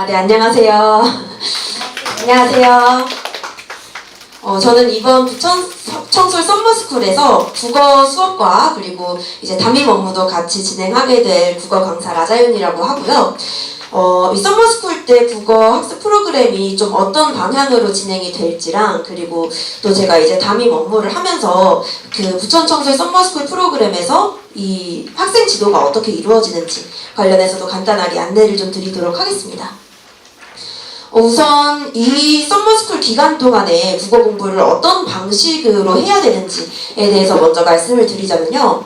네, 안녕하세요. 안녕하세요. 저는 이번 부천청솔 썸머스쿨에서 국어 수업과 그리고 이제 담임 업무도 같이 진행하게 될 국어 강사 라자윤이라고 하고요. 이 썸머스쿨 때 국어 학습 프로그램이 좀 어떤 방향으로 진행이 될지랑 그리고 또 제가 이제 담임 업무를 하면서 그 부천청솔 썸머스쿨 프로그램에서 이 학생 지도가 어떻게 이루어지는지 관련해서도 간단하게 안내를 좀 드리도록 하겠습니다. 우선 이 썸머스쿨 기간 동안에 국어 공부를 어떤 방식으로 해야 되는지에 대해서 먼저 말씀을 드리자면요.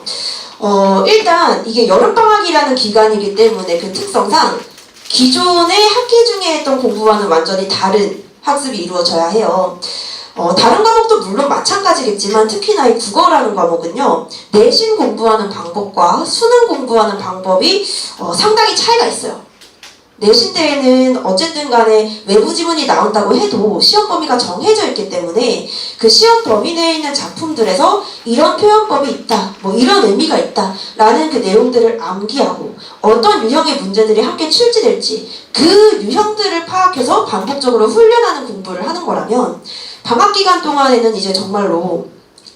일단 이게 여름방학이라는 기간이기 때문에 그 특성상 기존의 학기 중에 했던 공부와는 완전히 다른 학습이 이루어져야 해요. 다른 과목도 물론 마찬가지겠지만 특히나 이 국어라는 과목은요. 내신 공부하는 방법과 수능 공부하는 방법이 상당히 차이가 있어요. 내신 때에는 어쨌든 간에 외부 지문이 나온다고 해도 시험 범위가 정해져 있기 때문에 그 시험 범위 내에 있는 작품들에서 이런 표현법이 있다, 뭐 이런 의미가 있다 라는 그 내용들을 암기하고 어떤 유형의 문제들이 함께 출제될지 그 유형들을 파악해서 반복적으로 훈련하는 공부를 하는 거라면 방학기간 동안에는 이제 정말로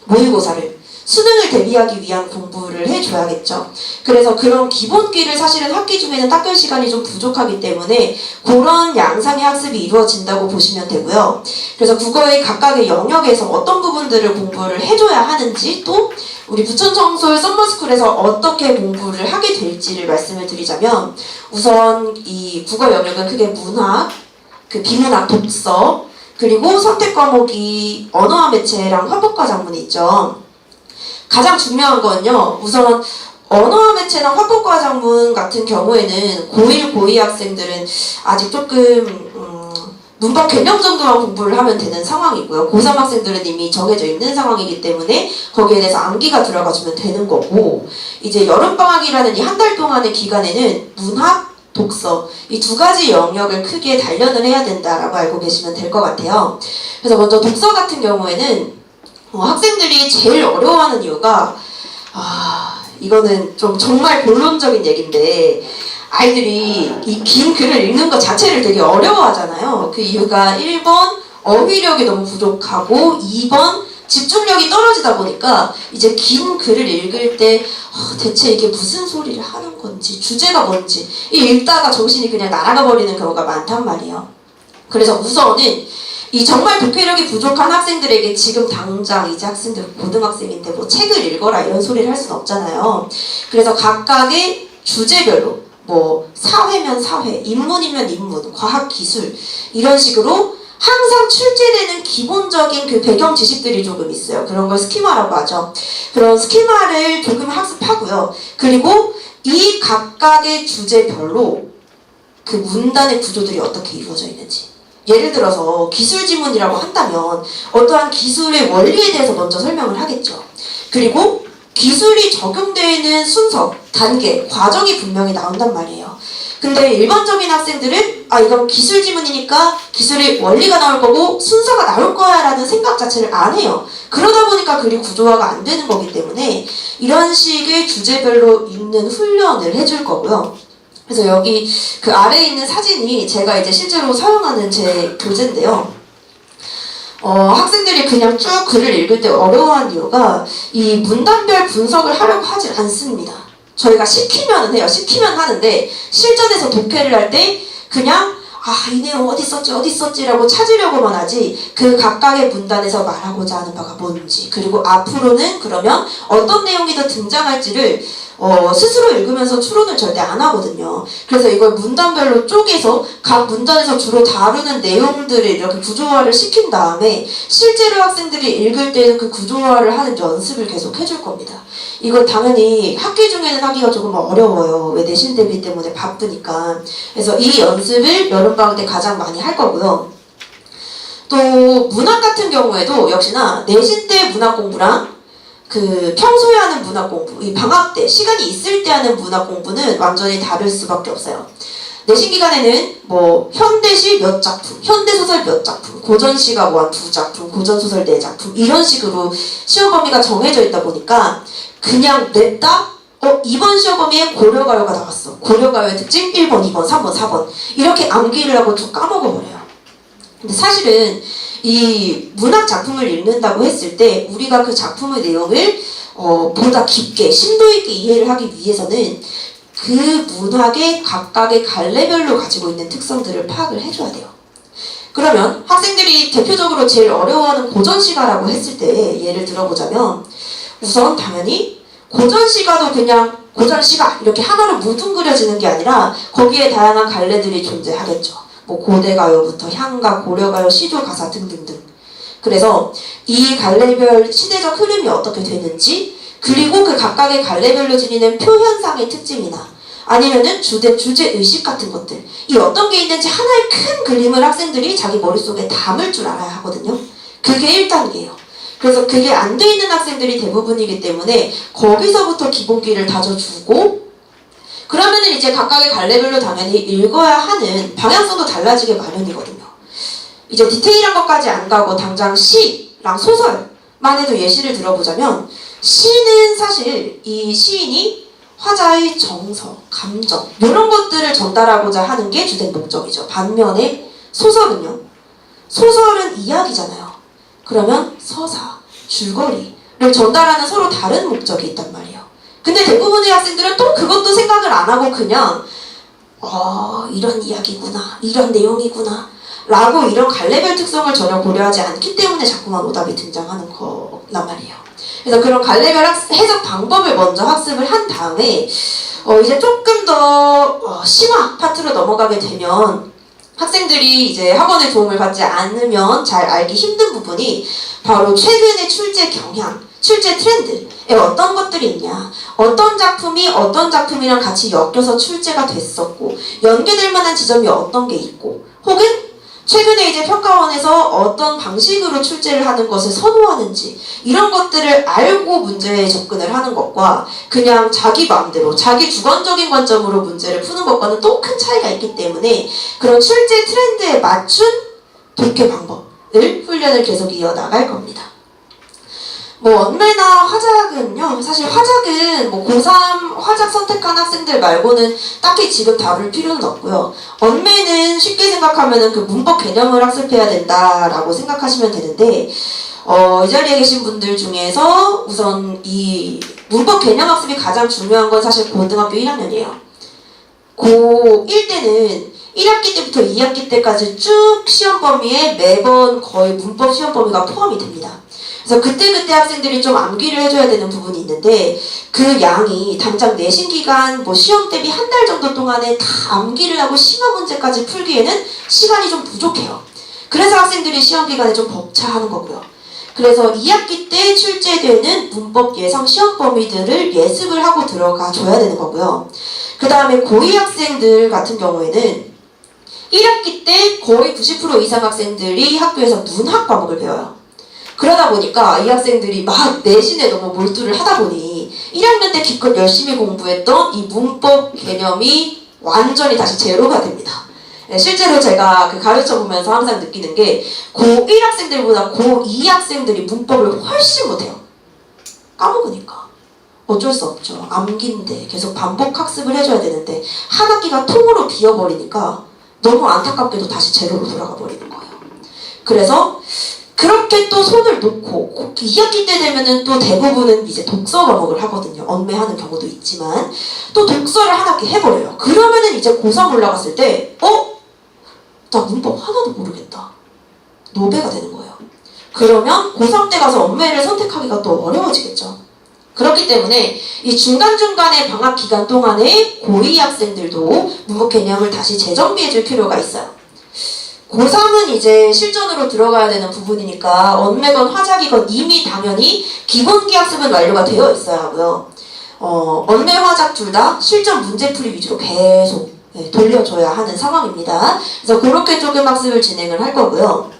모의고사를 수능을 대비하기 위한 공부를 해줘야겠죠. 그래서 그런 기본기를 사실은 학기 중에는 닦을 시간이 좀 부족하기 때문에 그런 양상의 학습이 이루어진다고 보시면 되고요. 그래서 국어의 각각의 영역에서 어떤 부분들을 공부를 해줘야 하는지 또 우리 부천청솔 썸머스쿨에서 어떻게 공부를 하게 될지를 말씀을 드리자면 우선 이 국어 영역은 크게 문학, 그 비문학, 독서 그리고 선택 과목이 언어와 매체랑 화법과 작문이 있죠. 가장 중요한 건요. 우선 언어와 매체나 화법과 작문 같은 경우에는 고1, 고2 학생들은 아직 조금 문법 개념 정도만 공부를 하면 되는 상황이고요. 고3 학생들은 이미 정해져 있는 상황이기 때문에 거기에 대해서 암기가 들어가주면 되는 거고 이제 여름방학이라는 이 한 달 동안의 기간에는 문학, 독서 이 두 가지 영역을 크게 단련을 해야 된다라고 알고 계시면 될 것 같아요. 그래서 먼저 독서 같은 경우에는 학생들이 제일 어려워하는 이유가 이거는 좀 정말 본론적인 얘기인데 아이들이 이 긴 글을 읽는 것 자체를 되게 어려워하잖아요. 그 이유가 1번 어휘력이 너무 부족하고 2번 집중력이 떨어지다 보니까 이제 긴 글을 읽을 때 대체 이게 무슨 소리를 하는 건지 주제가 뭔지 읽다가 정신이 그냥 날아가 버리는 경우가 많단 말이에요. 그래서 우선은 이 정말 독해력이 부족한 학생들에게 지금 당장 이제 학생들 고등학생인데 뭐 책을 읽어라 이런 소리를 할 수는 없잖아요. 그래서 각각의 주제별로 뭐 사회면 사회, 인문이면 인문, 과학, 기술 이런 식으로 항상 출제되는 기본적인 그 배경 지식들이 조금 있어요. 그런 걸 스키마라고 하죠. 그런 스키마를 조금 학습하고요. 그리고 이 각각의 주제별로 그 문단의 구조들이 어떻게 이루어져 있는지 예를 들어서 기술 지문이라고 한다면 어떠한 기술의 원리에 대해서 먼저 설명을 하겠죠. 그리고 기술이 적용되는 순서, 단계, 과정이 분명히 나온단 말이에요. 근데 일반적인 학생들은 이건 기술 지문이니까 기술의 원리가 나올 거고 순서가 나올 거야 라는 생각 자체를 안 해요. 그러다 보니까 글이 구조화가 안 되는 거기 때문에 이런 식의 주제별로 읽는 훈련을 해줄 거고요. 그래서 여기 그 아래에 있는 사진이 제가 이제 실제로 사용하는 제 교재인데요. 학생들이 그냥 쭉 글을 읽을 때 어려워하는 이유가 이 문단별 분석을 하려고 하지 않습니다. 저희가 시키면 해요. 시키면 하는데 실전에서 독해를 할 때 그냥 이 내용 어디 있었지 라고 찾으려고만 하지 그 각각의 문단에서 말하고자 하는 바가 뭔지 그리고 앞으로는 그러면 어떤 내용이 더 등장할지를 스스로 읽으면서 추론을 절대 안 하거든요. 그래서 이걸 문단별로 쪼개서 각 문단에서 주로 다루는 내용들을 이렇게 구조화를 시킨 다음에 실제로 학생들이 읽을 때는 그 구조화를 하는 연습을 계속 해줄 겁니다. 이거 당연히 학기 중에는 하기가 조금 어려워요. 왜 내신 대비 때문에 바쁘니까. 그래서 이 연습을 여름방학 때 가장 많이 할 거고요. 또 문학 같은 경우에도 역시나 내신 때 문학 공부랑 그 평소에 하는 문학 공부, 이 방학 때 시간이 있을 때 하는 문학 공부는 완전히 다를 수밖에 없어요. 내신 기간에는 뭐 현대시 몇 작품, 현대소설 몇 작품, 고전시가 뭐 한 2작품, 고전소설 4작품 이런 식으로 시험 범위가 정해져 있다 보니까 그냥 냈다? 이번 시험 범위에 고려가요가 나왔어. 고려가요의 특징 1번, 2번, 3번, 4번 이렇게 암기를 하고 쭉 까먹어버려요. 근데 사실은 이 문학 작품을 읽는다고 했을 때 우리가 그 작품의 내용을 보다 깊게 심도 있게 이해를 하기 위해서는 그 문학의 각각의 갈래별로 가지고 있는 특성들을 파악을 해줘야 돼요. 그러면 학생들이 대표적으로 제일 어려워하는 고전시가라고 했을 때 예를 들어보자면 우선 당연히 고전시가도 그냥 고전시가 이렇게 하나로 뭉뚱그려지는 게 아니라 거기에 다양한 갈래들이 존재하겠죠. 뭐 고대가요부터 향가, 고려가요, 시조, 가사 등등등. 그래서 이 갈래별 시대적 흐름이 어떻게 되는지 그리고 그 각각의 갈래별로 지니는 표현상의 특징이나 아니면은 주제의식 같은 것들 이 어떤 게 있는지 하나의 큰 그림을 학생들이 자기 머릿속에 담을 줄 알아야 하거든요. 그게 1단계예요. 그래서 그게 안 돼 있는 학생들이 대부분이기 때문에 거기서부터 기본기를 다져주고 그러면은 이제 각각의 갈래별로 당연히 읽어야 하는 방향성도 달라지게 마련이거든요. 이제 디테일한 것까지 안 가고 당장 시랑 소설만 해도 예시를 들어보자면 시는 사실 이 시인이 화자의 정서, 감정 이런 것들을 전달하고자 하는 게 주된 목적이죠. 반면에 소설은요. 소설은 이야기잖아요. 그러면 서사, 줄거리를 전달하는 서로 다른 목적이 있단 말이에요. 근데 대부분의 학생들은 또 그것도 생각을 안 하고 그냥 이런 이야기구나, 이런 내용이구나 라고 이런 갈래별 특성을 전혀 고려하지 않기 때문에 자꾸만 오답이 등장하는 거란 말이에요. 그래서 그런 갈래별 해석 방법을 먼저 학습을 한 다음에 이제 조금 더 심화 파트로 넘어가게 되면 학생들이 이제 학원의 도움을 받지 않으면 잘 알기 힘든 부분이 바로 최근의 출제 경향, 출제 트렌드에 어떤 것들이 있냐, 어떤 작품이 어떤 작품이랑 같이 엮여서 출제가 됐었고 연계될 만한 지점이 어떤 게 있고 혹은 최근에 이제 평가원에서 어떤 방식으로 출제를 하는 것을 선호하는지 이런 것들을 알고 문제에 접근을 하는 것과 그냥 자기 마음대로 자기 주관적인 관점으로 문제를 푸는 것과는 또 큰 차이가 있기 때문에 그런 출제 트렌드에 맞춘 독해 방법을 훈련을 계속 이어나갈 겁니다. 뭐 언매나 화작은요, 사실 화작은 뭐 고3 화작 선택한 학생들 말고는 딱히 지금 다룰 필요는 없고요. 언매는 쉽게 생각하면은 그 문법 개념을 학습해야 된다라고 생각하시면 되는데 이 자리에 계신 분들 중에서 우선 이 문법 개념 학습이 가장 중요한 건 사실 고등학교 1학년이에요. 고1 때는 1학기 때부터 2학기 때까지 쭉 시험 범위에 매번 거의 문법 시험 범위가 포함이 됩니다. 그래서 그때 학생들이 좀 암기를 해줘야 되는 부분이 있는데 그 양이 당장 내신 기간 뭐 시험 대비 한 달 정도 동안에 다 암기를 하고 심화 문제까지 풀기에는 시간이 좀 부족해요. 그래서 학생들이 시험 기간에 좀 벅차하는 거고요. 그래서 2학기 때 출제되는 문법 예상 시험 범위들을 예습을 하고 들어가 줘야 되는 거고요. 그 다음에 고2 학생들 같은 경우에는 1학기 때 거의 90% 이상 학생들이 학교에서 문학 과목을 배워요. 그러다 보니까 이 학생들이 막 내신에 너무 몰두를 하다 보니 1학년 때 기껏 열심히 공부했던 이 문법 개념이 완전히 다시 제로가 됩니다. 실제로 제가 가르쳐 보면서 항상 느끼는 게 고1 학생들보다 고2 학생들이 문법을 훨씬 못해요. 까먹으니까. 어쩔 수 없죠. 암기인데 계속 반복 학습을 해줘야 되는데 한 학기가 통으로 비어버리니까 너무 안타깝게도 다시 제로로 돌아가 버리는 거예요. 그래서 그렇게 또 손을 놓고 2학기 때 되면은 또 대부분은 이제 독서 과목을 하거든요. 언매하는 경우도 있지만 또 독서를 한 학기 해버려요. 그러면은 이제 고3 올라갔을 때 나 문법 하나도 모르겠다. 노배가 되는 거예요. 그러면 고3 때 가서 언매를 선택하기가 또 어려워지겠죠. 그렇기 때문에 이 중간중간의 방학 기간 동안에 고2 학생들도 문법 개념을 다시 재정비해줄 필요가 있어요. 고3은 이제 실전으로 들어가야 되는 부분이니까 언매건 화작이건 이미 당연히 기본기 학습은 완료가 되어 있어야 하고요. 언매 화작 둘 다 실전 문제풀이 위주로 계속 돌려줘야 하는 상황입니다. 그래서 그렇게 조금 학습을 진행을 할 거고요.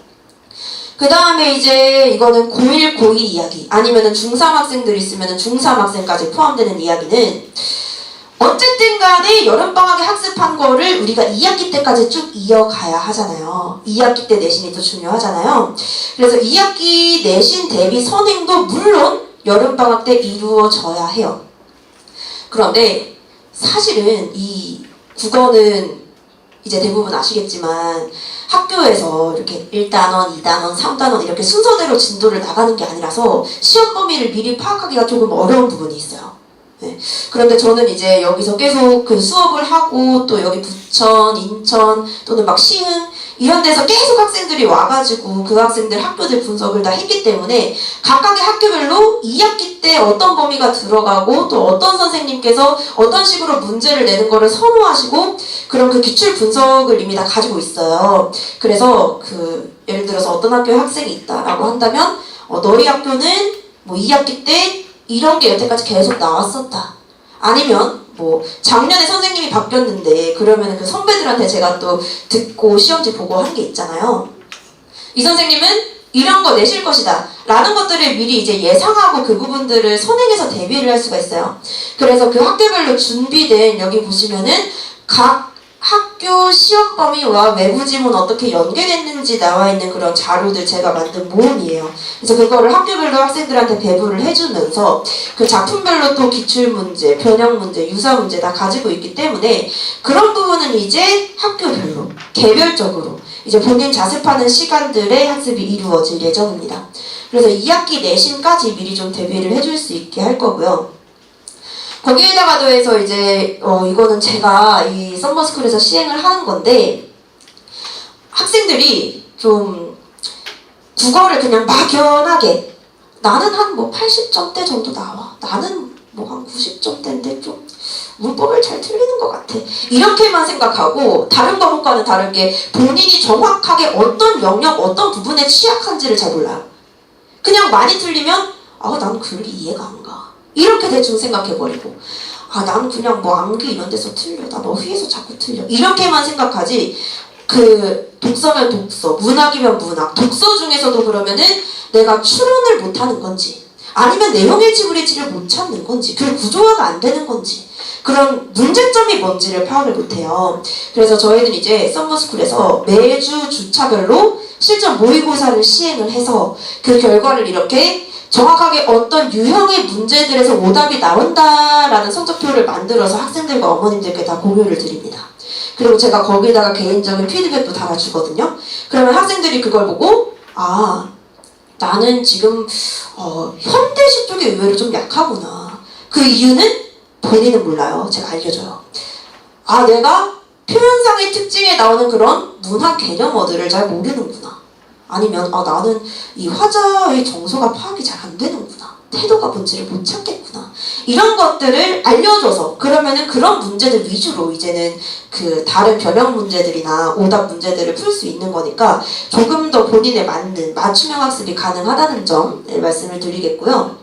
그 다음에 이제 이거는 고1, 고2 이야기 아니면은 중3 학생들 있으면은 중3 학생까지 포함되는 이야기는 어쨌든 간에 여름방학에 학습한 거를 우리가 2학기 때까지 쭉 이어가야 하잖아요. 2학기 때 내신이 더 중요하잖아요. 그래서 2학기 내신 대비 선행도 물론 여름방학 때 이루어져야 해요. 그런데 사실은 이 국어는 이제 대부분 아시겠지만 학교에서 이렇게 1단원, 2단원, 3단원 이렇게 순서대로 진도를 나가는 게 아니라서 시험 범위를 미리 파악하기가 조금 어려운 부분이 있어요. 네. 그런데 저는 이제 여기서 계속 그 수업을 하고 또 여기 부천, 인천 또는 막 시흥 이런 데서 계속 학생들이 와가지고 그 학생들 학교들 분석을 다 했기 때문에 각각의 학교별로 2학기 때 어떤 범위가 들어가고 또 어떤 선생님께서 어떤 식으로 문제를 내는 거를 선호하시고 그런 그 기출 분석을 이미 다 가지고 있어요. 그래서 그 예를 들어서 어떤 학교에 학생이 있다라고 한다면 너희 학교는 뭐 2학기 때 이런 게 여태까지 계속 나왔었다. 아니면 뭐 작년에 선생님이 바뀌었는데 그러면 그 선배들한테 제가 또 듣고 시험지 보고 한 게 있잖아요. 이 선생님은 이런 거 내실 것이다 라는 것들을 미리 이제 예상하고 그 부분들을 선행해서 대비를 할 수가 있어요. 그래서 그 학교별로 준비된 여기 보시면은 각 학교 시험 범위와 외부 지문 어떻게 연계됐는지 나와 있는 그런 자료들 제가 만든 모음이에요. 그래서 그거를 학교별로 학생들한테 배부를 해주면서 그 작품별로 또 기출문제, 변형문제, 유사문제 다 가지고 있기 때문에 그런 부분은 이제 학교별로, 개별적으로 이제 본인 자습하는 시간들의 학습이 이루어질 예정입니다. 그래서 2학기 내신까지 미리 좀 대비를 해줄 수 있게 할 거고요. 거기에다가 더해서 이제 이거는 제가 이 썸머스쿨에서 시행을 하는 건데 학생들이 좀 국어를 그냥 막연하게 나는 한 뭐 80점대 정도 나와. 나는 뭐 한 90점대인데 좀 문법을 잘 틀리는 것 같아. 이렇게만 생각하고 다른 과목과는 다르게 본인이 정확하게 어떤 영역, 어떤 부분에 취약한지를 잘 몰라요. 그냥 많이 틀리면 난 글이 이해가 안 가. 이렇게 대충 생각해버리고 나는 그냥 뭐 암기 이런 데서 틀려. 나 어휘에서 자꾸 틀려. 이렇게만 생각하지 그 독서면 독서, 문학이면 문학, 독서 중에서도 그러면은 내가 추론을 못하는 건지 아니면 내용의 지불일치를 못 찾는 건지 그 구조화가 안 되는 건지 그런 문제점이 뭔지를 파악을 못해요. 그래서 저희는 이제 썸머스쿨에서 매주 주차별로 실전 모의고사를 시행을 해서 그 결과를 이렇게 정확하게 어떤 유형의 문제들에서 오답이 나온다라는 성적표를 만들어서 학생들과 어머님들께 다 공유를 드립니다. 그리고 제가 거기다가 개인적인 피드백도 달아주거든요. 그러면 학생들이 그걸 보고 나는 지금 현대시 쪽에 의외로 좀 약하구나. 그 이유는 본인은 몰라요. 제가 알려줘요. 내가 표현상의 특징에 나오는 그런 문학 개념어들을 잘 모르는구나. 아니면 나는 이 화자의 정서가 파악이 잘 안 되는구나. 태도가 뭔지를 못 찾겠구나. 이런 것들을 알려줘서 그러면은 그런 문제들 위주로 이제는 그 다른 변형 문제들이나 오답 문제들을 풀 수 있는 거니까 조금 더 본인에 맞는 맞춤형 학습이 가능하다는 점을 말씀을 드리겠고요.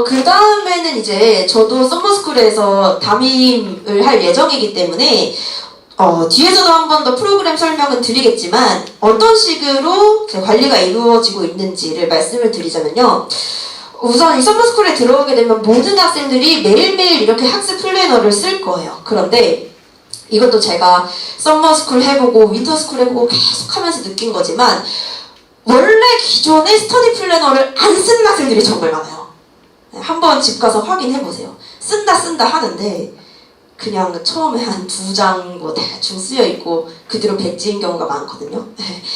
그 다음에는 이제 저도 썸머스쿨에서 담임을 할 예정이기 때문에 뒤에서도 한 번 더 프로그램 설명은 드리겠지만 어떤 식으로 관리가 이루어지고 있는지를 말씀을 드리자면요. 우선 이 썸머스쿨에 들어오게 되면 모든 학생들이 매일매일 이렇게 학습 플래너를 쓸 거예요. 그런데 이것도 제가 썸머스쿨 해보고 윈터스쿨 해보고 계속 하면서 느낀 거지만 원래 기존의 스터디 플래너를 안 쓰는 학생들이 정말 많아요. 한번 집 가서 확인해보세요. 쓴다 하는데 그냥 처음에 한 2장 뭐 대충 쓰여있고 그 뒤로 백지인 경우가 많거든요.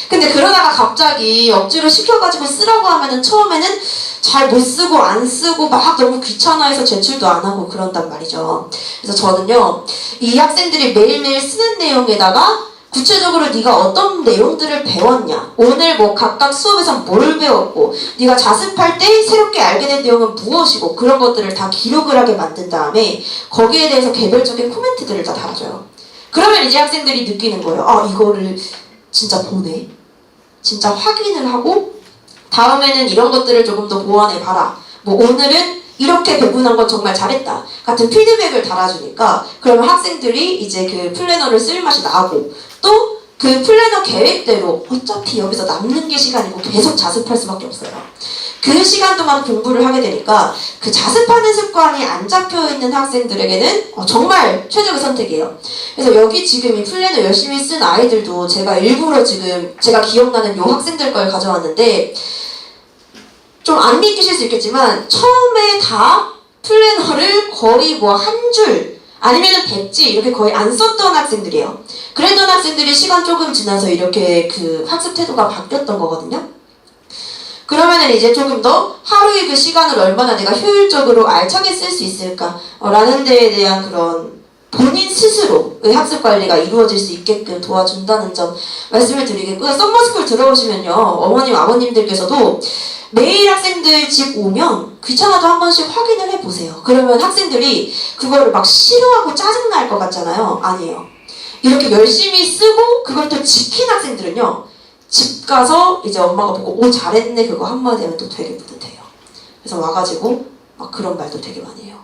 근데 그러다가 갑자기 억지로 시켜가지고 쓰라고 하면은 처음에는 잘 못 쓰고 안 쓰고 막 너무 귀찮아해서 제출도 안 하고 그런단 말이죠. 그래서 저는요 이 학생들이 매일매일 쓰는 내용에다가 구체적으로 네가 어떤 내용들을 배웠냐, 오늘 뭐 각각 수업에서 뭘 배웠고 네가 자습할 때 새롭게 알게 된 내용은 무엇이고 그런 것들을 다 기록을 하게 만든 다음에 거기에 대해서 개별적인 코멘트들을 다 달아줘요. 그러면 이제 학생들이 느끼는 거예요. 이거를 진짜 보네, 진짜 확인을 하고 다음에는 이런 것들을 조금 더 보완해봐라, 뭐 오늘은 이렇게 배분한 건 정말 잘했다 같은 피드백을 달아주니까 그러면 학생들이 이제 그 플래너를 쓸 맛이 나고 또 그 플래너 계획대로 어차피 여기서 남는 게 시간이고 계속 자습할 수밖에 없어요. 그 시간 동안 공부를 하게 되니까 그 자습하는 습관이 안 잡혀있는 학생들에게는 정말 최적의 선택이에요. 그래서 여기 지금 이 플래너 열심히 쓴 아이들도 제가 일부러 지금 제가 기억나는 요 학생들 걸 가져왔는데 좀 안 믿기실 수 있겠지만 처음에 다 플래너를 거의 뭐 한 줄 아니면은 100지 이렇게 거의 안 썼던 학생들이에요. 그랬던 학생들이 시간 조금 지나서 이렇게 그 학습 태도가 바뀌었던 거거든요. 그러면은 이제 조금 더 하루의 그 시간을 얼마나 내가 효율적으로 알차게 쓸 수 있을까 라는 데에 대한 그런 본인 스스로의 학습 관리가 이루어질 수 있게끔 도와준다는 점 말씀을 드리겠고요. 썸머스쿨 들어오시면요, 어머님 아버님들께서도 매일 학생들 집 오면 귀찮아도 한 번씩 확인을 해보세요. 그러면 학생들이 그거를 막 싫어하고 짜증날 것 같잖아요. 아니에요. 이렇게 열심히 쓰고 그걸 또 지킨 학생들은요, 집 가서 이제 엄마가 보고 오 잘했네 그거 한마디 하면 또 되게 뿌듯해요. 그래서 와가지고 막 그런 말도 되게 많이 해요.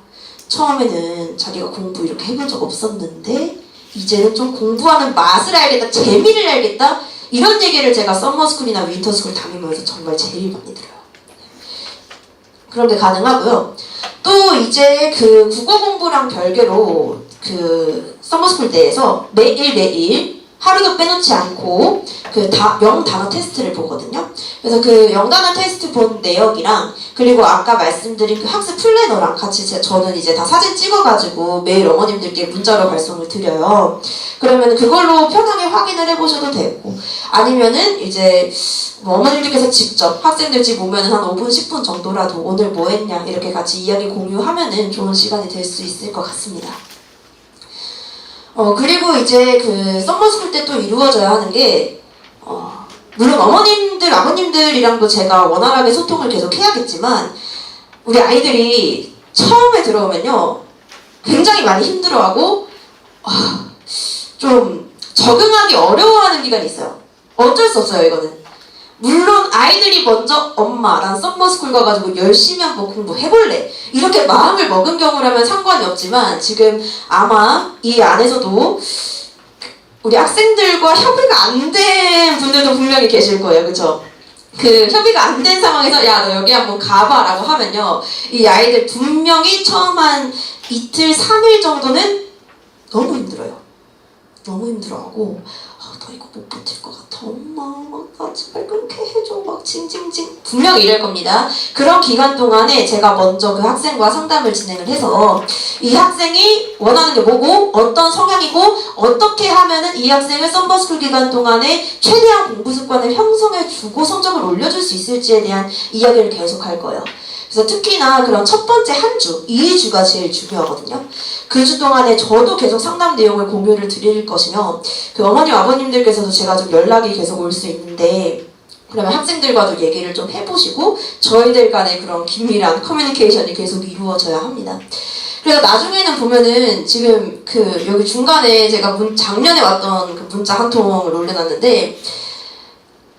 처음에는 자기가 공부 이렇게 해본 적 없었는데 이제는 좀 공부하는 맛을 알겠다, 재미를 알겠다, 이런 얘기를 제가 썸머스쿨이나 윈터스쿨 다니면서 정말 제일 많이 들어요. 그런 게 가능하고요. 또 이제 그 국어 공부랑 별개로 그 썸머스쿨 때에서 매일 하루도 빼놓지 않고 그 영단어 테스트를 보거든요. 그래서 그 영단어 테스트 본 내역이랑 그리고 아까 말씀드린 그 학습 플래너랑 같이 저는 이제 다 사진 찍어가지고 매일 어머님들께 문자로 발송을 드려요. 그러면 그걸로 편하게 확인을 해보셔도 되고, 아니면은 이제 뭐 어머님들께서 직접 학생들 집 오면은 한 5분 10분 정도라도 오늘 뭐 했냐 이렇게 같이 이야기 공유하면은 좋은 시간이 될 수 있을 것 같습니다. 그리고 이제 그 썸머스쿨 때 또 이루어져야 하는 게, 물론 어머님들, 아버님들이랑도 제가 원활하게 소통을 계속 해야겠지만, 우리 아이들이 처음에 들어오면요, 굉장히 많이 힘들어하고, 좀 적응하기 어려워하는 기간이 있어요. 어쩔 수 없어요, 이거는. 물론 아이들이 먼저 엄마 난 썸머스쿨 가가지고 열심히 한번 공부해볼래 이렇게 마음을 먹은 경우라면 상관이 없지만, 지금 아마 이 안에서도 우리 학생들과 협의가 안 된 분들도 분명히 계실 거예요. 그쵸? 그 협의가 안 된 상황에서 야 너 여기 한번 가봐 라고 하면요, 이 아이들 분명히 처음 한 이틀 3일 정도는 너무 힘들어요. 너무 힘들어하고 나 이거 못 버틸 것 같아 엄마 나 제발 그렇게 해줘 막 징징징 분명히 이럴 겁니다. 그런 기간 동안에 제가 먼저 그 학생과 상담을 진행을 해서 이 학생이 원하는 게 뭐고 어떤 성향이고 어떻게 하면은 이 학생을 썸머스쿨 기간 동안에 최대한 공부 습관을 형성해주고 성적을 올려줄 수 있을지에 대한 이야기를 계속 할 거예요. 그래서 특히나 그런 첫 번째 한 주, 2주가 제일 중요하거든요. 그 주 동안에 저도 계속 상담 내용을 공유를 드릴 것이며, 그 어머님, 아버님들께서도 제가 좀 연락이 계속 올 수 있는데, 그러면 학생들과도 얘기를 좀 해보시고, 저희들 간의 그런 긴밀한 커뮤니케이션이 계속 이루어져야 합니다. 그래서 나중에는 보면은 지금 그 여기 중간에 제가 작년에 왔던 그 문자 한 통을 올려놨는데,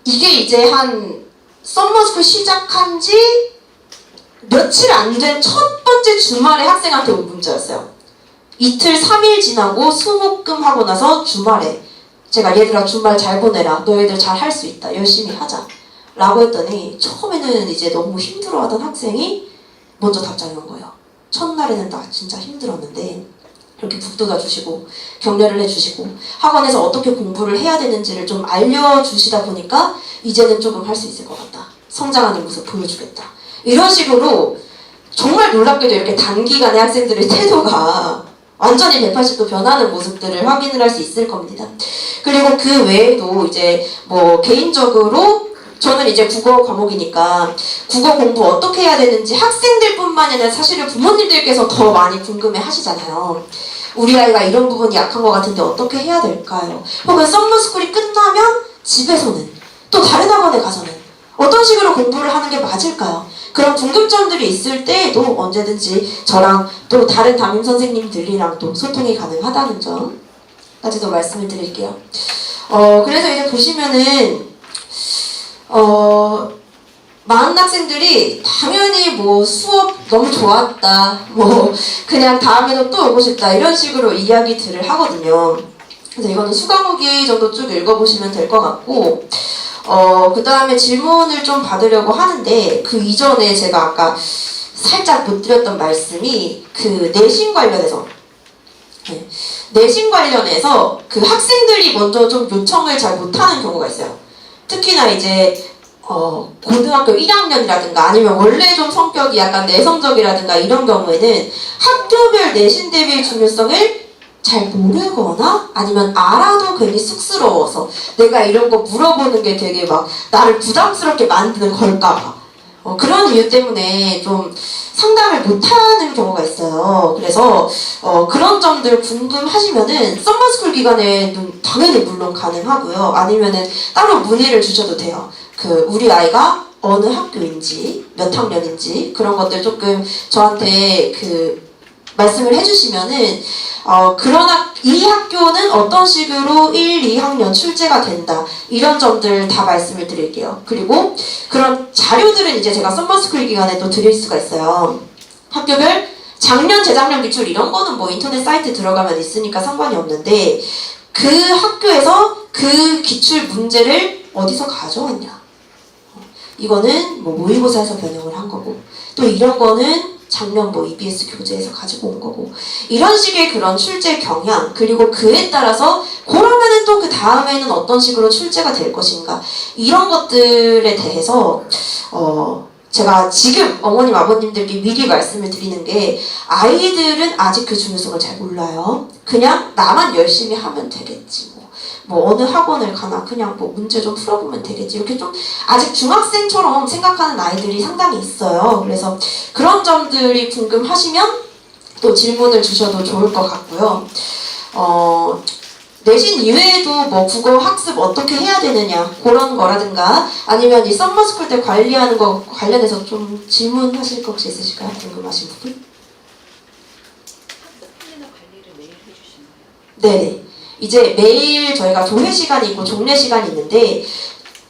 이게 이제 한 썸머스쿨 시작한 지 며칠 안 된 첫 번째 주말에 학생한테 온 문자였어요. 이틀 3일 지나고 수목금 하고 나서 주말에 제가 얘들아 주말 잘 보내라 너희들 잘 할 수 있다 열심히 하자 라고 했더니, 처음에는 이제 너무 힘들어하던 학생이 먼저 답장이 온 거예요. 첫날에는 나 진짜 힘들었는데 이렇게 북돋아 주시고 격려를 해주시고 학원에서 어떻게 공부를 해야 되는지를 좀 알려주시다 보니까 이제는 조금 할 수 있을 것 같다, 성장하는 모습 보여주겠다, 이런 식으로 정말 놀랍게도 이렇게 단기간에 학생들의 태도가 완전히 180도 변하는 모습들을 확인을 할 수 있을 겁니다. 그리고 그 외에도 이제 뭐 개인적으로 저는 이제 국어 과목이니까 국어 공부 어떻게 해야 되는지 학생들뿐만 아니라 사실은 부모님들께서 더 많이 궁금해 하시잖아요. 우리 아이가 이런 부분이 약한 것 같은데 어떻게 해야 될까요? 혹은 썸머스쿨이 끝나면 집에서는 또 다른 학원에 가서는 어떤 식으로 공부를 하는 게 맞을까요? 그런 궁금점들이 있을 때에도 언제든지 저랑 또 다른 담임 선생님들이랑 또 소통이 가능하다는 점까지도 말씀을 드릴게요. 그래서 이제 보시면은 많은 학생들이 당연히 뭐 수업 너무 좋았다, 뭐 그냥 다음에도 또 오고 싶다 이런 식으로 이야기들을 하거든요. 그래서 이거는 수강후기 정도 쭉 읽어보시면 될 것 같고, 그 다음에 질문을 좀 받으려고 하는데, 그 이전에 제가 아까 살짝 못 드렸던 말씀이 그 내신 관련해서, 내신 관련해서 그 학생들이 먼저 좀 요청을 잘 못하는 경우가 있어요. 특히나 이제 고등학교 1학년이라든가 아니면 원래 좀 성격이 약간 내성적이라든가 이런 경우에는 학교별 내신 대비의 중요성을 잘 모르거나 아니면 알아도 괜히 쑥스러워서 내가 이런 거 물어보는 게 되게 막 나를 부담스럽게 만드는 걸까봐 그런 이유 때문에 좀 상담을 못하는 경우가 있어요. 그래서 그런 점들 궁금하시면은 썸머스쿨 기간에는 당연히 물론 가능하고요. 아니면은 따로 문의를 주셔도 돼요. 우리 아이가 어느 학교인지 몇 학년인지 그런 것들 조금 저한테 말씀을 해주시면은 이 학교는 어떤 식으로 1, 2학년 출제가 된다 이런 점들 다 말씀을 드릴게요. 그리고 그런 자료들은 이제 제가 썸머스쿨 기간에 또 드릴 수가 있어요. 학교별 작년, 재작년 기출 이런 거는 뭐 인터넷 사이트 들어가면 있으니까 상관이 없는데 그 학교에서 그 기출 문제를 어디서 가져왔냐 이거는 뭐 모의고사에서 변형을 한 거고 또 이런 거는 작년 뭐 EBS 교재에서 가지고 온 거고 이런 식의 그런 출제 경향 그리고 그에 따라서 그러면은 또 그 다음에는 어떤 식으로 출제가 될 것인가 이런 것들에 대해서 제가 지금 어머님 아버님들께 미리 말씀을 드리는 게 아이들은 아직 그 중요성을 잘 몰라요. 그냥 나만 열심히 하면 되겠지 뭐 어느 학원을 가나 그냥 뭐 문제 좀 풀어보면 되겠지 이렇게 좀 아직 중학생처럼 생각하는 아이들이 상당히 있어요. 그래서 그런 점들이 궁금하시면 또 질문을 주셔도 좋을 것 같고요. 내신 이외에도 뭐 국어 학습 어떻게 해야 되느냐 그런 거라든가 아니면 이 썸머스쿨 때 관리하는 거 관련해서 좀 질문하실 거 혹시 있으실까요? 궁금하신 부분? 학습이나 관리를 매일 해주시나요? 네네. 이제 매일 저희가 조회 시간이 있고 종례 시간이 있는데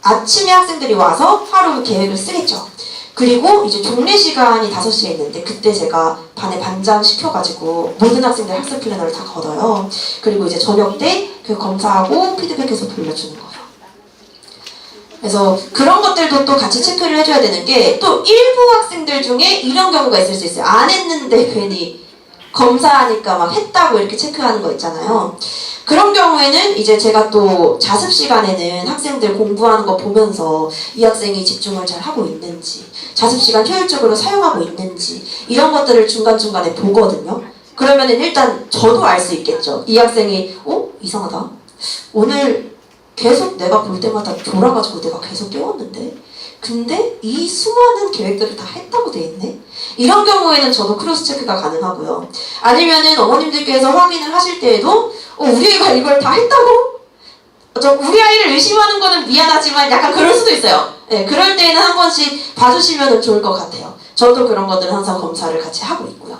아침에 학생들이 와서 하루 계획을 쓰겠죠. 그리고 이제 종례 시간이 5시에 있는데 그때 제가 반에 반장 시켜가지고 모든 학생들 학습 플래너를 다 걷어요. 그리고 이제 저녁 때 그 검사하고 피드백해서 돌려주는 거예요. 그래서 그런 것들도 또 같이 체크를 해줘야 되는 게 또 일부 학생들 중에 이런 경우가 있을 수 있어요. 안 했는데 괜히 검사하니까 막 했다고 이렇게 체크하는 거 있잖아요. 그런 경우에는 이제 제가 또 자습 시간에는 학생들 공부하는 거 보면서 이 학생이 집중을 잘 하고 있는지 자습 시간 효율적으로 사용하고 있는지 이런 것들을 중간중간에 보거든요. 그러면은 일단 저도 알 수 있겠죠. 이 학생이 이상하다. 오늘 계속 내가 볼 때마다 졸아가지고 내가 계속 깨웠는데 근데 이 수많은 계획들을 다 했다고 돼 있네? 이런 경우에는 저도 크로스 체크가 가능하고요. 아니면은 어머님들께서 확인을 하실 때에도 우리 애가 이걸 다 했다고? 우리 아이를 의심하는 거는 미안하지만 약간 그럴 수도 있어요. 네, 그럴 때에는 한 번씩 봐주시면 좋을 것 같아요. 저도 그런 것들은 항상 검사를 같이 하고 있고요.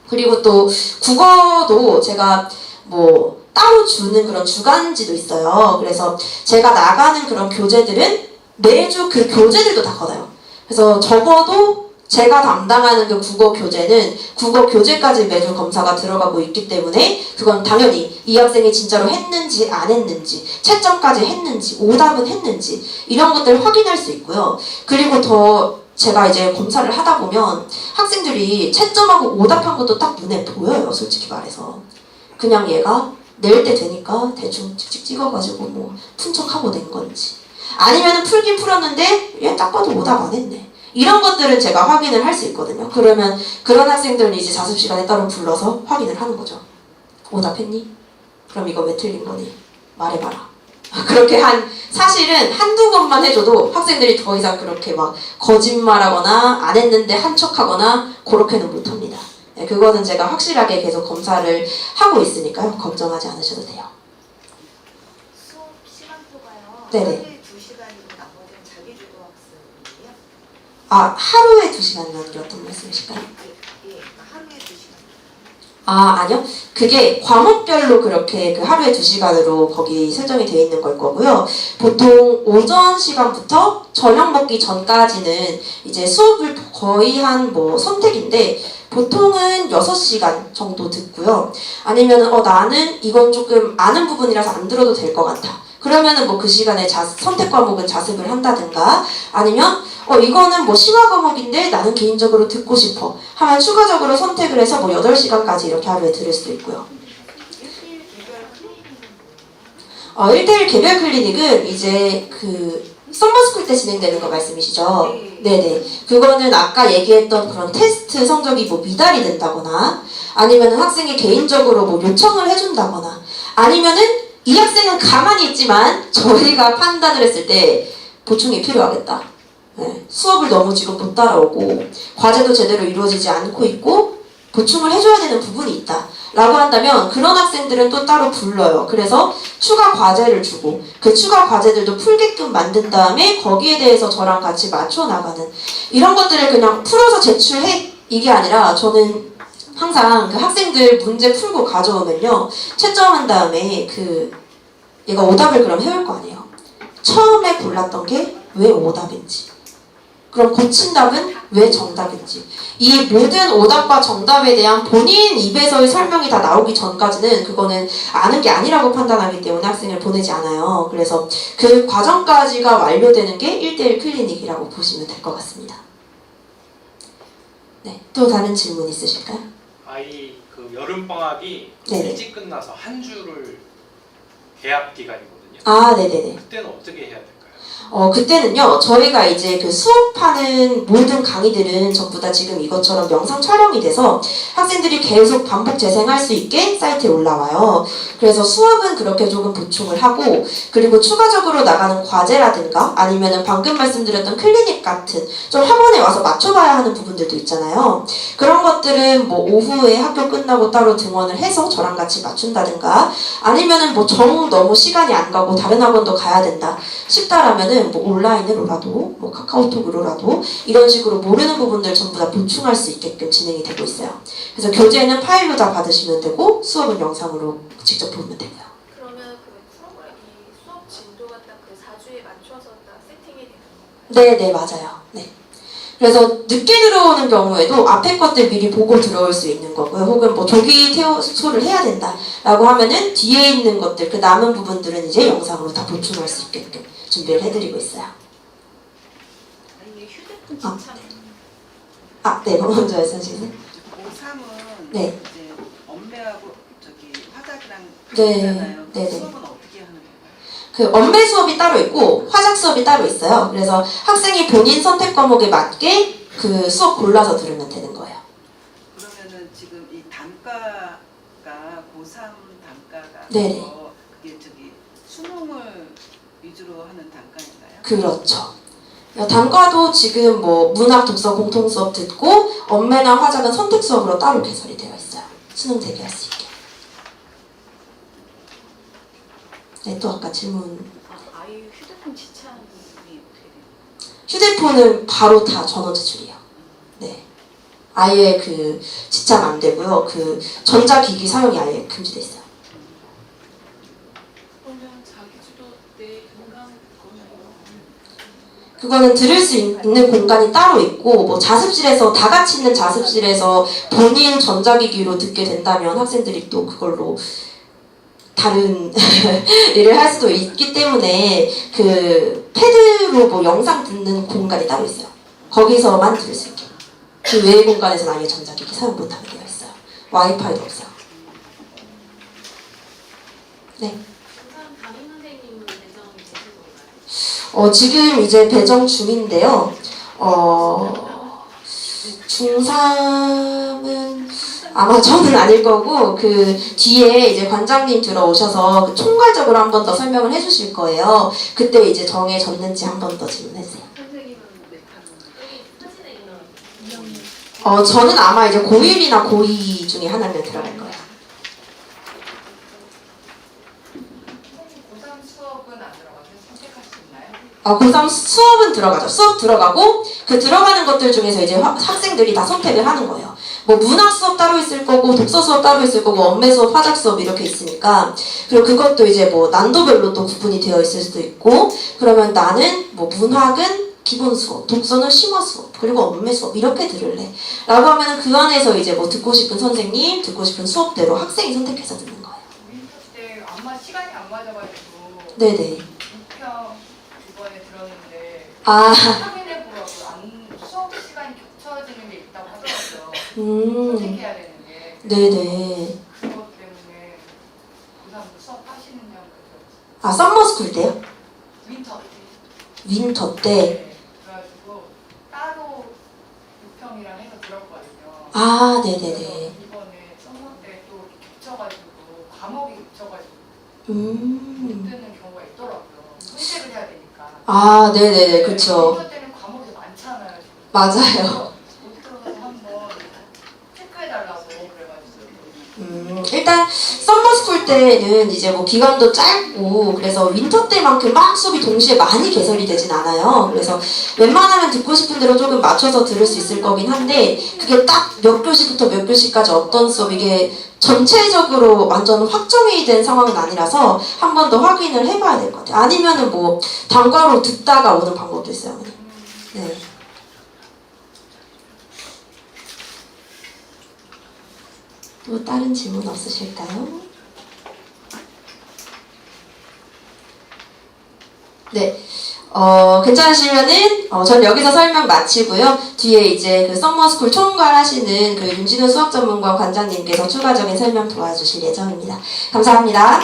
그리고 또 국어도 제가 뭐 따로 주는 그런 주간지도 있어요. 그래서 제가 나가는 그런 교재들은 매주 그 교재들도 다 걷어요. 그래서 적어도 제가 담당하는 그 국어 교재는 국어 교재까지 매주 검사가 들어가고 있기 때문에 그건 당연히 이 학생이 진짜로 했는지 안 했는지 채점까지 했는지 오답은 했는지 이런 것들을 확인할 수 있고요. 그리고 더 제가 이제 검사를 하다 보면 학생들이 채점하고 오답한 것도 딱 눈에 보여요. 솔직히 말해서 그냥 얘가 낼 때 되니까 대충 찍찍 찍어가지고 뭐 푼척하고 낸 건지 아니면은 풀긴 풀었는데 얘 딱 봐도 오답 안 했네. 이런 것들은 제가 확인을 할 수 있거든요. 그러면 그런 학생들은 이제 자습 시간에 따로 불러서 확인을 하는 거죠. 오답했니? 그럼 이거 왜 틀린 거니? 말해봐라. 그렇게 사실은 한두 번만 해줘도 학생들이 더 이상 그렇게 막 거짓말하거나 안 했는데 한 척하거나 그렇게는 못합니다. 네, 그거는 제가 확실하게 계속 검사를 하고 있으니까요. 걱정하지 않으셔도 돼요. 수업 시간 표가요. 네네. 하루에 2시간이고 나머지는 자기주도 학습이에요? 하루에 2시간이라는 게 어떤 말씀이실까요? 예, 하루에 2시간. 아니요. 그게 과목별로 그렇게 그 하루에 2시간으로 거기 설정이 되어 있는 걸 거고요. 보통 오전 시간부터 저녁 먹기 전까지는 이제 수업을 거의 한 뭐 선택인데 보통은 6시간 정도 듣고요. 아니면은 나는 이건 조금 아는 부분이라서 안 들어도 될 것 같아. 그러면은 뭐 그 시간에 선택 과목은 자습을 한다든가 아니면 이거는 뭐 심화 과목인데 나는 개인적으로 듣고 싶어 하면 추가적으로 선택을 해서 뭐 8시간까지 이렇게 하루에 들을 수도 있고요. 1대1 개별 클리닉은 이제 썸머스쿨 때 진행되는 거 말씀이시죠? 네. 네네. 그거는 아까 얘기했던 그런 테스트 성적이 뭐 미달이 된다거나 아니면 학생이 개인적으로 뭐 요청을 해준다거나 아니면은 이 학생은 가만히 있지만 저희가 판단을 했을 때 보충이 필요하겠다. 네. 수업을 너무 지금 못 따라오고 과제도 제대로 이루어지지 않고 있고 보충을 해줘야 되는 부분이 있다. 라고 한다면 그런 학생들은 또 따로 불러요. 그래서 추가 과제를 주고 그 추가 과제들도 풀게끔 만든 다음에 거기에 대해서 저랑 같이 맞춰 나가는 이런 것들을 그냥 풀어서 제출해 이게 아니라 저는 항상 그 학생들 문제 풀고 가져오면요 채점한 다음에 그 얘가 오답을 그럼 해올 거 아니에요. 처음에 골랐던 게 왜 오답인지 그럼 고친 답은 왜 정답인지 이 모든 오답과 정답에 대한 본인 입에서의 설명이 다 나오기 전까지는 그거는 아는 게 아니라고 판단하기 때문에 학생을 보내지 않아요. 그래서 그 과정까지가 완료되는 게 1대1 클리닉이라고 보시면 될 것 같습니다. 네, 또 다른 질문 있으실까요? 아이 그 여름 방학이 네네. 일찍 끝나서 한 주를 개학 기간이거든요. 아, 네네네. 그때는 어떻게 해야 될까요? 그때는요, 저희가 이제 그 수업하는 모든 강의들은 전부 다 지금 이것처럼 영상 촬영이 돼서 학생들이 계속 반복 재생할 수 있게 사이트에 올라와요. 그래서 수업은 그렇게 조금 보충을 하고, 그리고 추가적으로 나가는 과제라든가 아니면은 방금 말씀드렸던 클리닉 같은 좀 학원에 와서 맞춰봐야 하는 부분들도 있잖아요. 그런 것들은 뭐 오후에 학교 끝나고 따로 등원을 해서 저랑 같이 맞춘다든가 아니면은 뭐 정 너무 시간이 안 가고 다른 학원도 가야 된다 싶다라면은 뭐 온라인으로라도 뭐 카카오톡으로라도 이런 식으로 모르는 부분들 전부 다 보충할 수 있게끔 진행이 되고 있어요. 그래서 교재는 파일로 다 받으시면 되고 수업은 영상으로 직접 보면 되고요. 그러면 그 프로그램이 수업 진도가 딱 그 4주에 맞춰서 딱 세팅이 되는 건가요? 네, 맞아요. 네. 그래서 늦게 들어오는 경우에도 앞에 것들 미리 보고 들어올 수 있는 거고요. 혹은 뭐 조기 퇴소를 해야 된다라고 하면은 뒤에 있는 것들, 그 남은 부분들은 이제 영상으로 다 보충할 수 있게끔 준비를 해드리고 있어요. 아니 휴대폰 아. 진짜 네, 먼저 말씀하시겠어요? 고3은 네. 이제 엄매하고 저기 화작이랑 네. 있잖아요. 네네. 수업은 어떻게 하는 건가요? 그 엄매 수업이 따로 있고 화작 수업이 따로 있어요. 그래서 학생이 본인 선택 과목에 맞게 그 수업 골라서 들으면 되는 거예요. 그러면은 지금 이 단과가 고3 단과가 네네. 그게 저기 수능을 위주로 하는 단과인가요? 그렇죠. 단과도 지금 뭐 문학 독서 공통 수업 듣고 엄매나 화작은 선택 수업으로 따로 개설이 되어 있어요. 수능 대비할 수 있게. 네, 또 아까 질문. 아이 휴대폰 지참이 어떻게 돼요? 휴대폰은 바로 다 전원 제출이에요. 네. 아예 그 지참 안 되고요. 그 전자기기 사용이 아예 금지돼 있어요. 그러면 자기주도 때 건강 그거는 그거는 들을 수 있는 공간이 따로 있고 뭐 자습실에서 다 같이 있는 자습실에서 본인 전자기기로 듣게 된다면 학생들이 또 그걸로 다른 일을 할 수도 있기 때문에 그 패드로 뭐 영상 듣는 공간이 따로 있어요. 거기서만 들을 수 있게. 그 외의 공간에서는 아예 전자기기 사용 못하게 되어 있어요. 와이파이도 없어요. 네. 고3 담임 선생님은 배정이 되신 건가요? 지금 이제 배정 중인데요. 중3은 아마 저는 아닐 거고 그 뒤에 이제 관장님 들어오셔서 그 총괄적으로 한 번 더 설명을 해주실 거예요. 그때 이제 정해졌는지 한 번 더 질문해주세요. 선생님은 몇 학년? 여기 사진에 있는 2학년. 저는 아마 이제 고1이나 고2 중에 하나면 들어갈 거예요. 고3 수업은 안 들어가서 선택할 수 있나요? 고3 수업은 들어가죠. 수업 들어가고 그 들어가는 것들 중에서 이제 학생들이 다 선택을 하는 거예요. 뭐 문학 수업 따로 있을 거고 독서 수업 따로 있을 거고 엄매 수업, 화작 수업 이렇게 있으니까 그리고 그것도 이제 뭐 난도별로 또 구분이 되어 있을 수도 있고 그러면 나는 뭐 문학은 기본 수업, 독서는 심화 수업, 그리고 엄매 수업 이렇게 들을래 라고 하면은 그 안에서 이제 뭐 듣고 싶은 선생님, 듣고 싶은 수업대로 학생이 선택해서 듣는 거예요. 윈터 때 아마 시간이 안 맞아가지고 네네. 6편 이번에 들었는데 아, 확인해보라고 안 수업 시간이 겹쳐지는 게 있다고 하더라고요. 선택해야 되는 게 네네. 그것 때문에 고3 수업 하시느냐고 그래서 썸머스쿨 때요? 윈터 윈터 때. 네, 그래가지고 따로 6평이랑 해서 들었거든요. 아, 그래서 네네네. 이번에 썸머 때 또 겹쳐가지고 과목이 겹쳐가지고 못 음. 듣는 경우가 있더라고요. 선택을 해야 되니까. 아, 네네네. 그쵸. 윈터 때는 과목이 많잖아요. 지금. 맞아요. 못 들어서 한번 체크해달라고 그래가지고. 일단 썸머스쿨 때는 이제 뭐 기간도 짧고 그래서 윈터 때만큼 막 수업이 동시에 많이 개설이 되진 않아요. 그래서 웬만하면 듣고 싶은 대로 조금 맞춰서 들을 수 있을 거긴 한데 그게 딱 몇 교시부터 몇 교시까지 어떤 수업 이게 전체적으로 완전 확정이 된 상황은 아니라서 한 번 더 확인을 해봐야 될 것 같아요. 아니면은 뭐 단과로 듣다가 오는 방법도 있어요. 네. 또 다른 질문 없으실까요? 네. 괜찮으시면은 전 여기서 설명 마치고요. 뒤에 이제 그 썸머스쿨 총괄하시는 그 윤진우 수학전문관 관장님께서 추가적인 설명 도와주실 예정입니다. 감사합니다.